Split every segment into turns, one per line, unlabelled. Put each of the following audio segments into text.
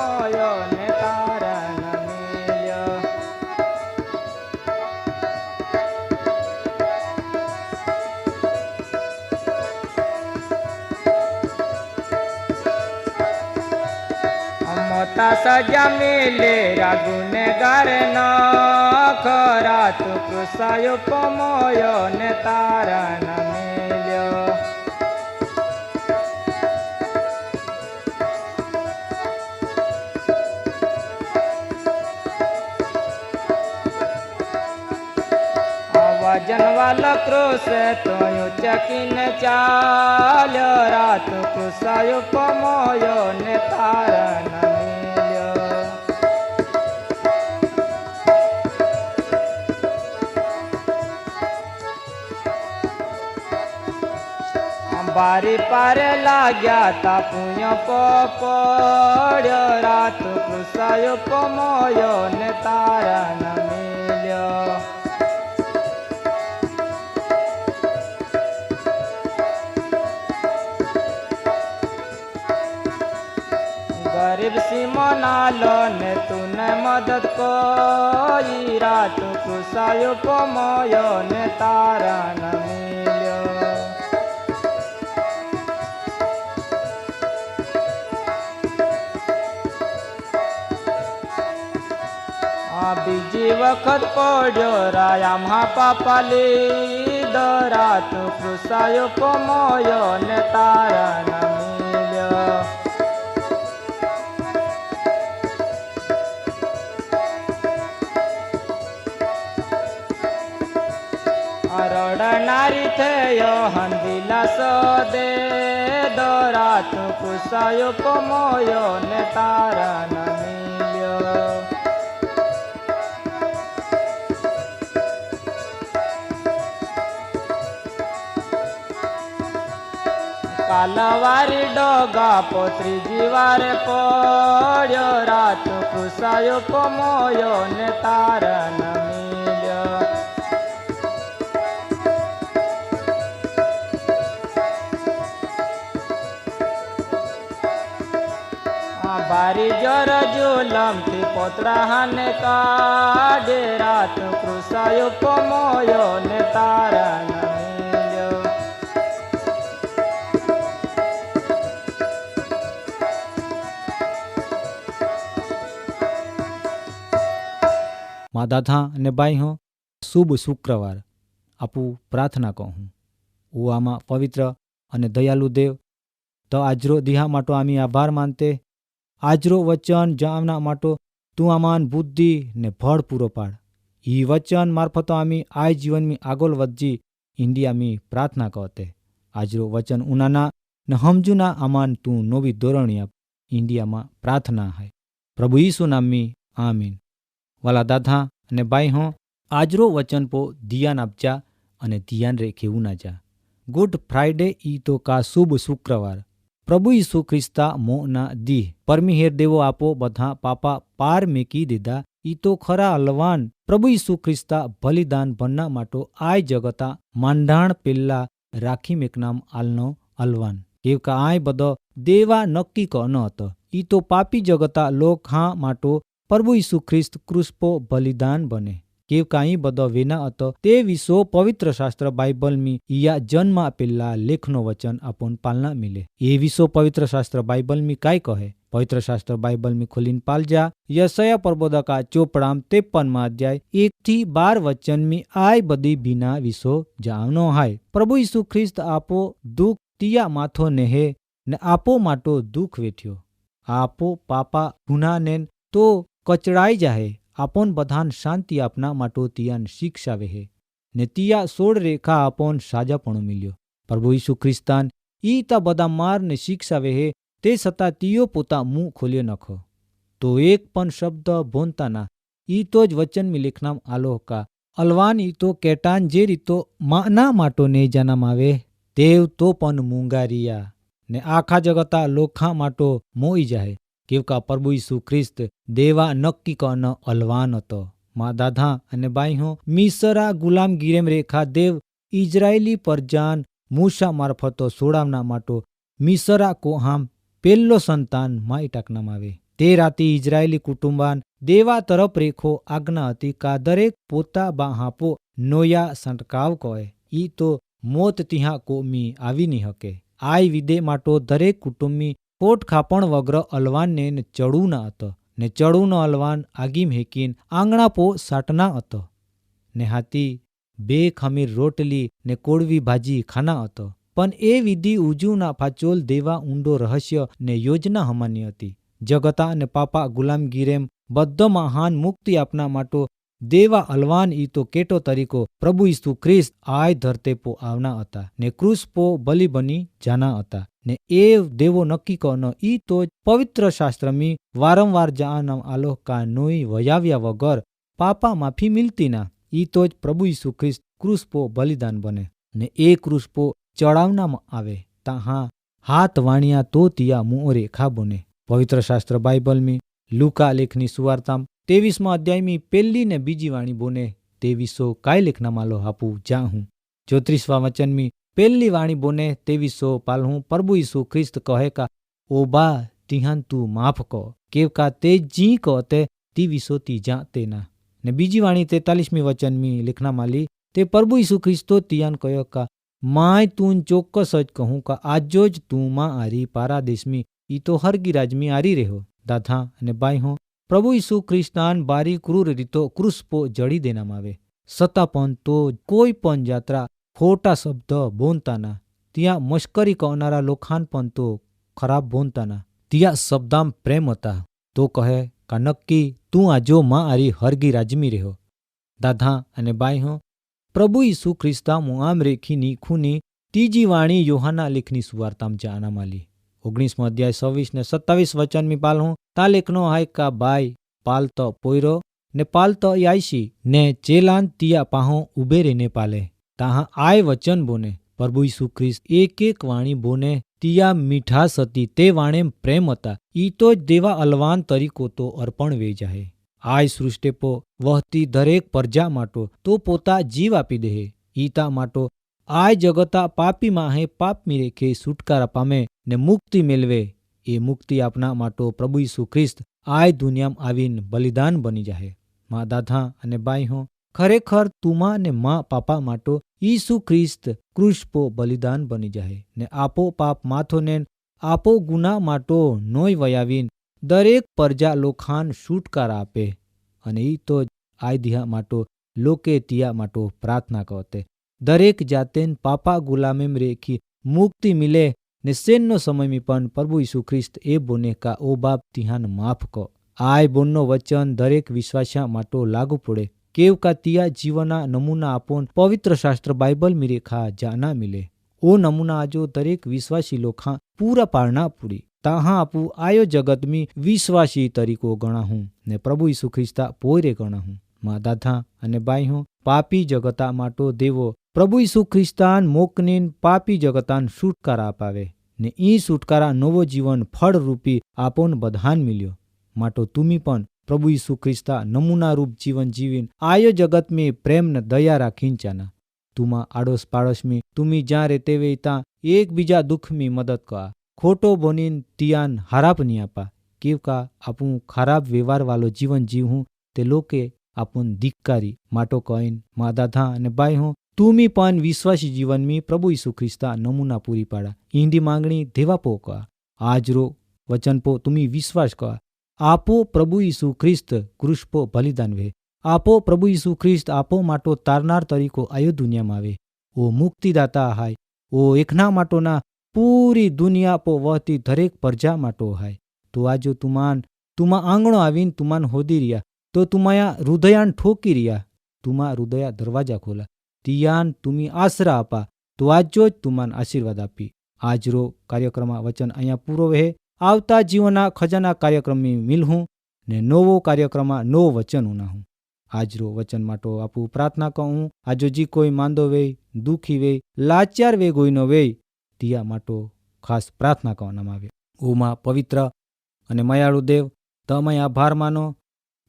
મોયો ને તારણ મિલ્યો. મોટા સજા મિલે ગુનેગાર ન ખરા તું કૃષાયો પમોયો ને તારણ મિલ્યો. વજન વાલો ક્રોસ તો ચકીને ચાલ્યો રાત કૃષાયો પમોયો ને તારણ મિલ્યો. બારી પારે લાગ્યા તા પુણ્ય પડ્યો રાત કૃષાયો પમોયો ને તારણ મિલ્યો. ગરીબ સિમોનાલો ને તુને મદદ કોઈ રાત કૃષાયો પમોયો ને તારણ મિલ્યો. બીજી વખત પડ્યો રાયા પાપા લીધો રાત કૃષાયો પમોયો ને તારણ મિલ્યો. રડનારી થયો હંદીલા સદે દોરાત કૃષાયો પમોયો ને તારણ મિલ્યો. કાલવારી ડોગા પોત્રી જીવારે પડ્યો રાત કૃષાયો પમોયો ને તારણ મિલ્યો. બારી જર જુલમથી પોતરાને કાઢે રાત કૃષાયો પમોયો ને તારણ મિલ્યો.
माँ दादा ने बाई हो शुभ शुक्रवार आपू प्रार्थना कहूँ वो आमा पवित्र अने दयालु देव तो आजरो दिहा माटो आमी आभार मानते आजरो वचन जामना माटो तू आमान बुद्धि ने फळ पूरो पाड. ई वचन मार्फत आमी आय जीवन में आगोल वज्जी इंडिया में प्रार्थना कहते. आजरो वचन उनाना ने हमजुना आमान तू नोवी धोरणी आप इंडिया में प्रार्थना है प्रभु यीशु नाम में आमीन. वाला दादा अने बाई हो आजरो वचन पो धियान आपजा अने धियान रे केवू ना जा. गुड फ्राइडे ई तो का शुभ शुक्रवार प्रभु यीशु ख्रिस्ता मोना दी परमेहेर देवो आपो बधा पापा पार मेकी दीधा. ई तो खरा अलवान प्रभु यीशु ख्रिस्ता बलिदान बनना माटो आय जगता मांडाण पेल्ला राखी मेकनाम आलनो अलवान केवका आय बदो देवा नक्की क न हतो. ई तो पापी जगता लोक हाँ माटो प्रभु यीशु ख्रिस्त क्रूसपो बलिदान बने केवकाई बदो वेना अतो ते विषो पवित्र शास्त्र बाइबल में या जन्म पेला लेखनो वचन अपन पालना मिले. ये विषो पवित्र शास्त्र बाइबल में काय कहे पवित्र शास्त्र बाइबल में खोलीन पालजा. यशाया प्रबोधका चोपड़ाम 53 अध्याय 1-12 वचन में आय बदी बिना विषो जावनो हाय. प्रभु यीशु ख्रिस्त आपो दुख तिया माथो नेहे ने आपो माटो दुख वेठ्यो. आपो पापा गुना ने तो कचड़ाई जाहे आपन बधान शांति आपना माटो तियान शिक्षा वेहे ने तिया सोड़ रेखा आपन साजापणो मिल्यो. प्रभु यीशु ख्रिस्तान ई ता बदा मार ने शिक्षा वेहे ते सता तियो पोता मुंह खोल्यो नखो तो एक पण शब्द बोलता ना. ई तो ज वचन में लिखनाम आलो का अलवान ई तो केटान जे रीतो माना माटो ने जन्म आवे तेव तो पण मुंगारिया ने आखा जगता लोखा माटो मोई जाए केवका प्रभु यीशु ख्रिस्त देवा नक्की कन अलवान हतो. माँ दादा अने बाई हो मिसरा गुलाम गिरेम रेखा देव इजरायली परजान मूसा मार्फतो सोडावना माटो मिसरा को हाम पेल्लो संतान माई टाकनाम आवे તે રાતે ઇઝરાયેલી કુટુંબાન દેવા તરફ રેખો આજ્ઞા હતી કા દરેક પોતા બા હાપો નોયા સંટકાવ કહે ઈ તો મોત તિહા કોમી આવી ની હકે. આય વિદે માટો દરેક કુટુંબી કોટ ખાપણ વગ્ર અલવાનને ને ચડું ન હતો ને ચડું ન અલવાન આગીમ હેકીન આંગણા પો સાટના હતો ને હાથી 2 ખમીર રોટલી ને કોળવી ભાજી ખાના હતો. પણ એ વિધિ ઉજુના ફાચોલ દેવા ઊંડો રહસ્ય ને યોજના હમાની હતી. જગતા ને પાપા ગુલામગીરેમ બધો મહાન મુક્તિ આપના માટો દેવા અલવાન ઈ તો કેટો તરીકો પ્રભુ ઈસુ ખ્રિસ્ત આય ધરતે પો આવના હતા ને ક્રૂસ પો બલી બની જાના હતા. ને એ દેવો નક્કી કનો ઈ તો પવિત્ર શાસ્ત્રમી વારંવાર જાનમ આલો કા નોઈ વયાવ્યા વગર પાપા માફી મિલતી ના. ઈ તો જ પ્રભુ ઈસુ ખ્રિસ્ત ક્રૂસ પો બલિદાન બને ને એ ક્રૂસ પો ચડાવનામાં આવે તાહા હાથ વાણિયા તો તિયા મુઓરે ખા બને. પવિત્ર શાસ્ત્ર બાઇબલમી લુકા લેખની સુવાર્તામ 23મા અધ્યાયમી પહેલી ને બીજી વાણી બોને તે વિસો કાય લેખના માલો આપું જા હું. 34વા વચનમી પહેલી વાણી બોને તે વિસો પાલહું પ્રભુ ઈસુ ખ્રિસ્ત કહે કા ઓ બા તિહાન તું માફ કહો કેવ કા તે જી કહો તે તી વિસો તી જા તેના. ને બીજી વાણી 43મી વચનમી લેખના માલી તે પ્રભુ ઈસુ ખ્રિસ્તો તિયાન કહ્યો કા માય તું ચોક્કસ જ કહું કા આજો જ તું માં આરી પારાદેશમી ઈ તો હરગી રાજમી આરી રહ્યો. દાદા અને બાઈ હો પ્રભુ ઈસુ ખ્રિસ્તાન બારી ક્રૂર રીતો ક્રૂસપો જડી દેનામાં આવે સતા પણ તો કોઈ પણ જાત્રા ખોટા શબ્દ બોલતાના ત્યાં મશ્કરી કરનારા લોખાન પણ તો ખરાબ બોલતાના ત્યાં શબ્દામ પ્રેમ હતા તો કહે કા નક્કી તું આજો માં આરી હરગી રાજમી રહ્યો. દાદા અને બાઈ હો પ્રભુ ઈસુ ખ્રિસ્તા મુઆમ રેખીની ખૂની ત્રીજી વાણી યોહાના લેખની સુવાર્તામ જાના માલી 19મો અધ્યાય 26 ને 27 વચનમી પાલહું તા લેખનો હાય કા બાઈ પાલતો પોયરો ને પાલતો આઈશી ને ચેલાન તિયા પાહો ઉભે રહીને પાલે તાહા આય વચન બોને પ્રભુ ઈસુ ખ્રિસ્ત એક એક વાણી બોને તિયા મીઠાસ હતી તે વાણેમ પ્રેમ હતા ઈ તો જ દેવા અલવાન તરીકો તો અર્પણ વે જાહે. આય સૃષ્ટિપો વહતી દરેક પ્રજા માટો તો પોતા જીવ આપી દે ઈતા માટો આય જગતા પાપી માહે પાપમી રેખે છુટકારા પામે ને મુક્તિ મેળવે. એ મુક્તિ આપના માટો પ્રભુ ઈસુ ખ્રિસ્ત આય દુનિયામાં આવીને બલિદાન બની જાહે. મા દાદા અને બાઈ હો ખરેખર તુમા ને મા પાપા માટો ઈસુ ખ્રિસ્ત ક્રૂસપો બલિદાન બની જાહે ને આપો પાપ માથોને આપો ગુના માટો નોય વયાવીન દરેક પ્રજા લોખાન છુટકારા આપે. અને ઈ તો જ આય દિહા માટો લોકે તિયા માટો પ્રાર્થના કરતે દરેક જાતેન પાપા ગુલામેમ રેખી મુક્તિ મિલે ને સેનનો સમયમી પણ પ્રભુ ઈસુ ખ્રિસ્ત એ બોને કા ઓ બાપ તિહાન માફ કો. આય બોનનો વચન દરેક વિશ્વાસ્યા માટો લાગુ પડે કેવ કા તિયા જીવના નમૂના આપોન પવિત્ર શાસ્ત્ર બાઇબલ મી રેખા જાના મિલે. ઓ નમૂના આજો દરેક વિશ્વાસી લોખા પૂરા પાળના પૂરી તાહા આપુ આયો જગતમી વિશ્વાસી તરીકો ગણાહું ને પ્રભુ ઈસુ ખ્રિસ્તા પોયરે ગણાહું. મા દાદા અને બાઈ હું પાપી જગતા માટો દેવો પ્રભુ ઈસુ ખ્રિસ્તાન મોકનીન પાપી જગતાન છુટકારા અપાવે ને ઈ છુટકારા નવો જીવન ફળરૂપી આપોન બધાન મિલ્યો. માટો તુમી પણ પ્રભુ ઈસુ ખ્રિસ્તા નમૂના રૂપ જીવન જીવીન આયો જગત में પ્રેમ ને દયા રાખીન ચાના. તુમા આડોસ પાડોશમી તુમી જ્યાં રેતે વે ત્યાં એકબીજા દુઃખમી મદદ કા ખોટો બોનીન તિયાન હારાપ ની આપા કેવ કા આપું ખરાબ વ્યવહાર વાલો જીવન જીવહું તે લોકે આપુન ધિક્કારી માટો કહીન મા દાદા અને બાઈ હું તુમી પણ વિશ્વાસી જીવનમી પ્રભુ ઈસુ ખ્રિસ્તા નમૂના પૂરી પાડા ઈંદી માંગણી દેવા પો કા આજરો વચન પો તુમી વિશ્વાસ કા આપો પ્રભુ ઈસુ ખ્રિસ્ત ક્રૂસપો બલિદાન વે આપો પ્રભુ ઈસુ ખ્રિસ્ત આપો માટો તારનાર તરીકો આયો દુનિયામાં આવે. ઓ મુક્તિદાતા હાય ઓ એકના માટોના પૂરી દુનિયા પો વહતી દરેક પ્રજા માટો હાય. તો આજો તુમા આંગણો આવીને તુમાન હોદી રહ્યા તો તુમાયા હૃદયાન ઠોકી રહ્યા તુમા હૃદયા દરવાજા ખોલા તિયાન તુમી આશરા આપા તો આજો જ તુમાન આશીર્વાદ આપી. આજરો કાર્યક્રમમાં વચન અહીંયા પૂરો વહે. આવતા જીવનના ખજાના કાર્યક્રમની મિલહું ને નવો કાર્યક્રમમાં નવો વચન ઉનાહું. આજરો વચન માટો આપું પ્રાર્થના કહું આજો જી કોઈ માંદો વેય દુઃખી વેય લાચાર વે ગોઈનો વેય તિયા માટો ખાસ પ્રાર્થના કરવામાં આવે. ઓમાં પવિત્ર અને મયાળુ દેવ તમે આભાર માનો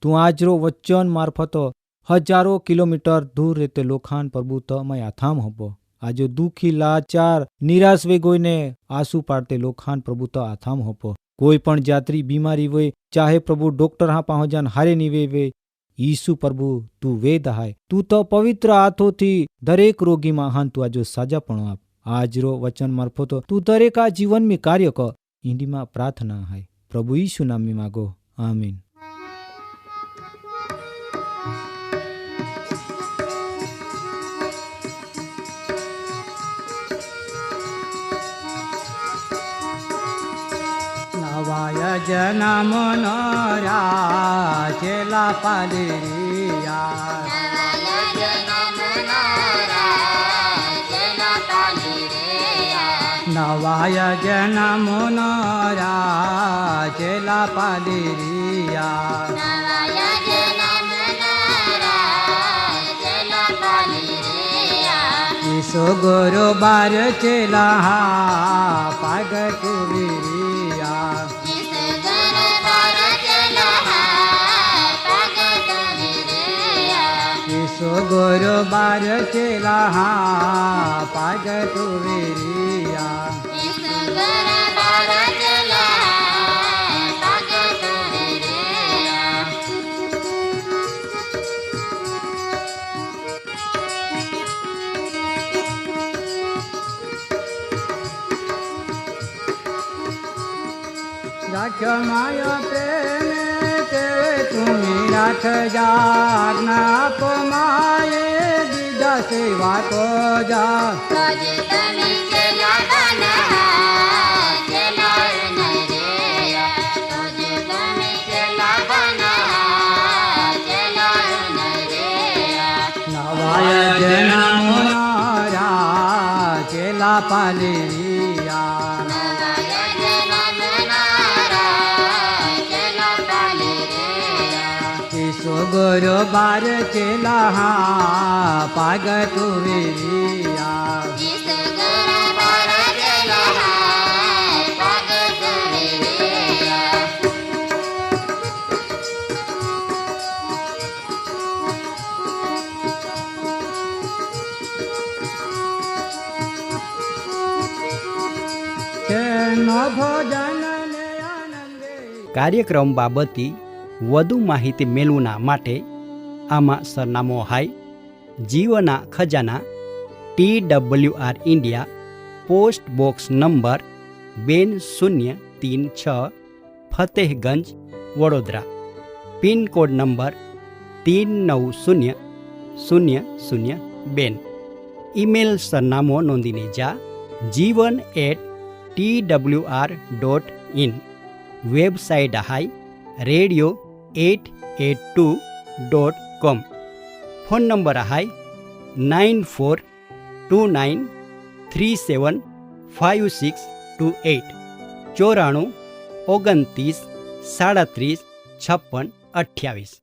તું આજરો વચન મારફતો હજારો કિલોમીટર દૂર રહેતે લોખાન પ્રભુ તમે આથામ હપો આજો દુઃખી લાચાર નિરાશ વે ગોઈને આંસુ પાડતે લોખાન પ્રભુ તો આથામ હપો कोई पण जातरी बीमारी वे चाहे प्रभु डॉक्टर हाँ पहुंच जान हारे नहीं वे ईसु प्रभु तू वेद हाय तू तो पवित्र हाथों थी दरेक रोगी में हान तू आजो साजा पण आप आज रो वचन मार्फत तू दरेक आ जीवन में कार्य कर इंडी में प्रार्थना है प्रभु यीशु नाम में मांगो आमीन।
નવાય જનમ નો રાજેલા પાલિયા નવાય જનમ નો રાજેલા પાલિયા ઈસો ગુરુ બાર ચેલા પાગ તુલિયા ઈસો ગુરુ બાર ચેલા પાગ તુલિયા રાખ્યો માયો પ્રેમે તે તુમી રાખ જાગના આપો માએ દીધા સેવા તો જા નવાય જનમ રાજેલા પાલિયા गुरु बार चेला पाग तुरिया भोजन
કાર્યક્રમ બાબતે વધુ માહિતી મેળવવાના માટે આમાં સરનામો હાય જીવના ખજાના TWR India post box number 2036 Fatehganj Vadodara pincode number 390002 email સરનામો નોંધીને જા jivan@twr.in વેબસાઇટ હાય radio882.com ફોન નંબર હાય 9429375628 94 29 37 56 28।